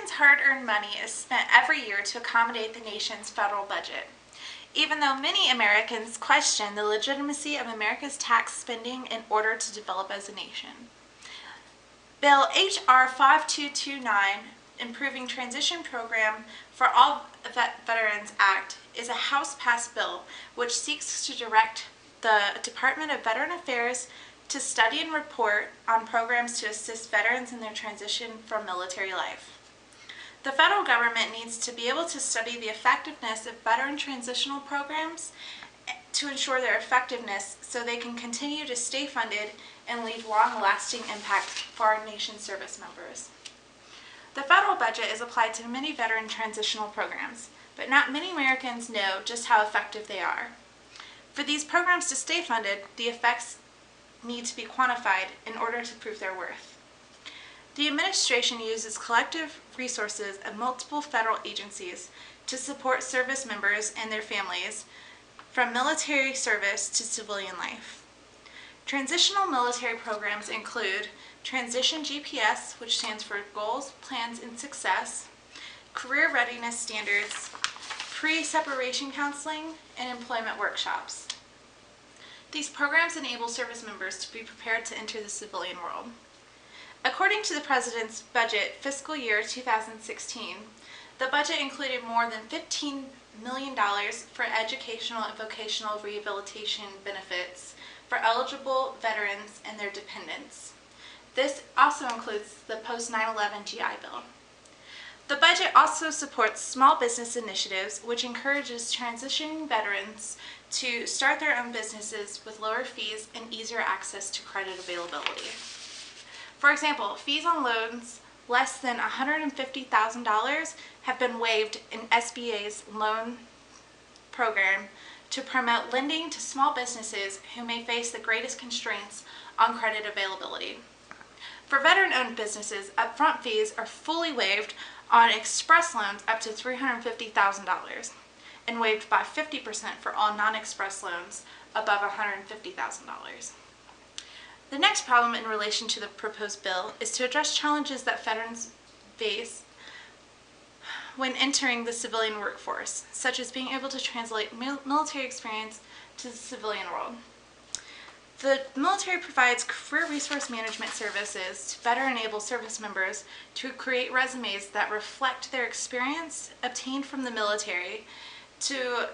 Americans' hard-earned money is spent every year to accommodate the nation's federal budget. Even though many Americans question the legitimacy of America's tax spending in order to develop as a nation. Bill H.R. 5229, Improving Transition Program for All Veterans Act, is a House-passed bill which seeks to direct the Department of Veteran Affairs to study and report on programs to assist veterans in their transition from military life. The federal government needs to be able to study the effectiveness of veteran transitional programs to ensure their effectiveness so they can continue to stay funded and leave long-lasting impact for our nation's service members. The federal budget is applied to many veteran transitional programs, but not many Americans know just how effective they are. For these programs to stay funded, the effects need to be quantified in order to prove their worth. The administration uses collective resources of multiple federal agencies to support service members and their families from military service to civilian life. Transitional military programs include Transition GPS, which stands for Goals, Plans, and Success, Career Readiness Standards, Pre-Separation Counseling, and Employment Workshops. These programs enable service members to be prepared to enter the civilian world. According to the President's budget fiscal year 2016, the budget included more than $15 million for educational and vocational rehabilitation benefits for eligible veterans and their dependents. This also includes the post-9/11 GI Bill. The budget also supports small business initiatives, which encourages transitioning veterans to start their own businesses with lower fees and easier access to credit availability. For example, fees on loans less than $150,000 have been waived in SBA's loan program to promote lending to small businesses who may face the greatest constraints on credit availability. For veteran-owned businesses, upfront fees are fully waived on express loans up to $350,000 and waived by 50% for all non-express loans above $150,000. The next problem in relation to the proposed bill is to address challenges that veterans face when entering the civilian workforce, such as being able to translate military experience to the civilian world. The military provides career resource management services to better enable service members to create resumes that reflect their experience obtained from the military to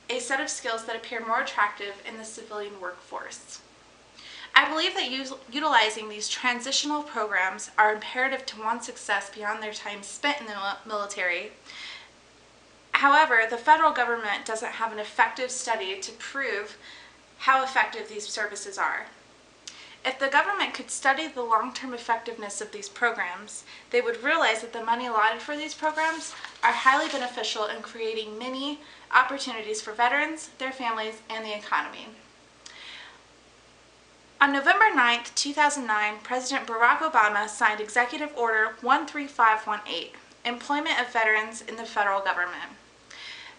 a set of skills that appear more attractive in the civilian workforce. I believe that utilizing these transitional programs are imperative to one's success beyond their time spent in the military. However, the federal government doesn't have an effective study to prove how effective these services are. If the government could study the long-term effectiveness of these programs, they would realize that the money allotted for these programs are highly beneficial in creating many opportunities for veterans, their families, and the economy. On November 9, 2009, President Barack Obama signed Executive Order 13518, Employment of Veterans in the Federal Government.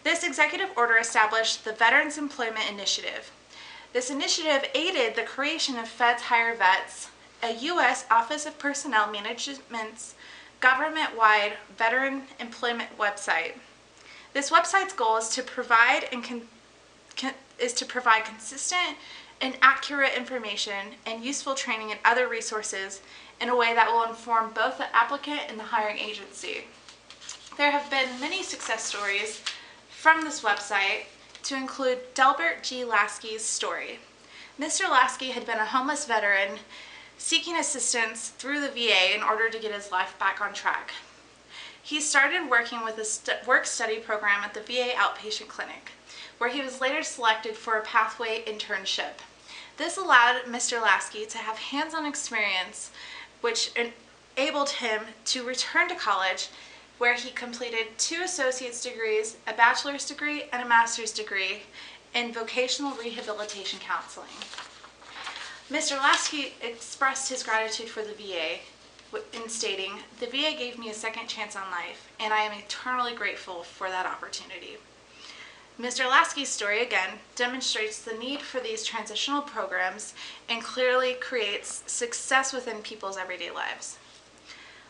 This executive order established the Veterans Employment Initiative. This initiative aided the creation of Feds Hire Vets, a U.S. Office of Personnel Management's government-wide veteran employment website. This website's goal is to provide consistent and accurate information and useful training and other resources in a way that will inform both the applicant and the hiring agency. There have been many success stories from this website, to include Delbert G. Lasky's story. Mr. Lasky had been a homeless veteran seeking assistance through the VA in order to get his life back on track. He started working with a work-study program at the VA outpatient clinic, where he was later selected for a pathway internship. This allowed Mr. Lasky to have hands-on experience, which enabled him to return to college, where he completed 2 associate's degrees, a bachelor's degree, and a master's degree in vocational rehabilitation counseling. Mr. Lasky expressed his gratitude for the VA in stating, "The VA gave me a second chance on life, and I am eternally grateful for that opportunity." Mr. Lasky's story again demonstrates the need for these transitional programs and clearly creates success within people's everyday lives.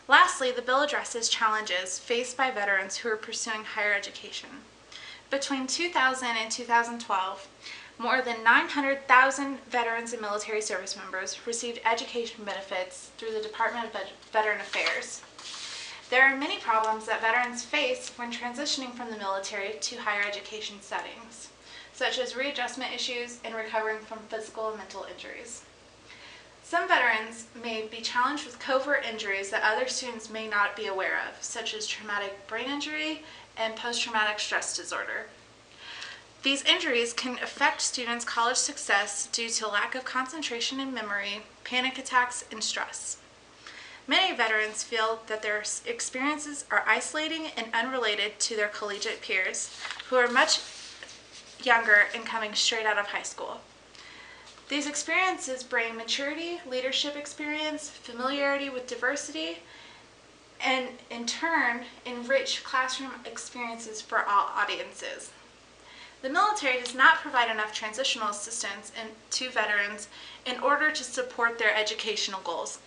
Lastly, the bill addresses challenges faced by veterans who are pursuing higher education. Between 2000 and 2012, more than 900,000 veterans and military service members received education benefits through the Department of Veteran Affairs. There are many problems that veterans face when transitioning from the military to higher education settings, such as readjustment issues and recovering from physical and mental injuries. Some veterans may be challenged with covert injuries that other students may not be aware of, such as traumatic brain injury and post-traumatic stress disorder. These injuries can affect students' college success due to lack of concentration and memory, panic attacks, and stress. Many veterans feel that their experiences are isolating and unrelated to their collegiate peers, who are much younger and coming straight out of high school. These experiences bring maturity, leadership experience, familiarity with diversity, and in turn, enrich classroom experiences for all audiences. The military does not provide enough transitional assistance to veterans in order to support their educational goals.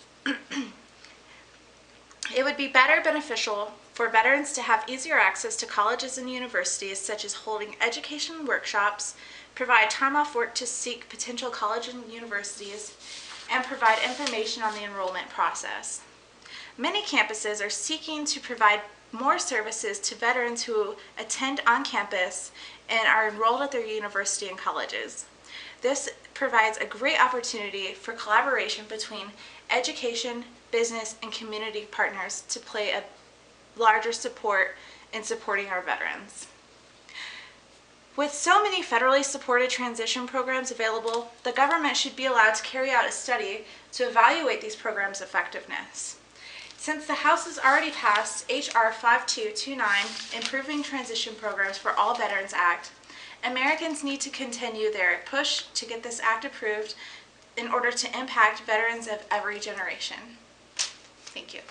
It would be better beneficial for veterans to have easier access to colleges and universities, such as holding education workshops, provide time off work to seek potential colleges and universities, and provide information on the enrollment process. Many campuses are seeking to provide more services to veterans who attend on campus and are enrolled at their university and colleges. This provides a great opportunity for collaboration between education, business, and community partners to play a larger support in supporting our veterans. With so many federally supported transition programs available, the government should be allowed to carry out a study to evaluate these programs' effectiveness. Since the House has already passed H.R. 5229, Improving Transition Programs for All Veterans Act, Americans need to continue their push to get this act approved in order to impact veterans of every generation. Thank you.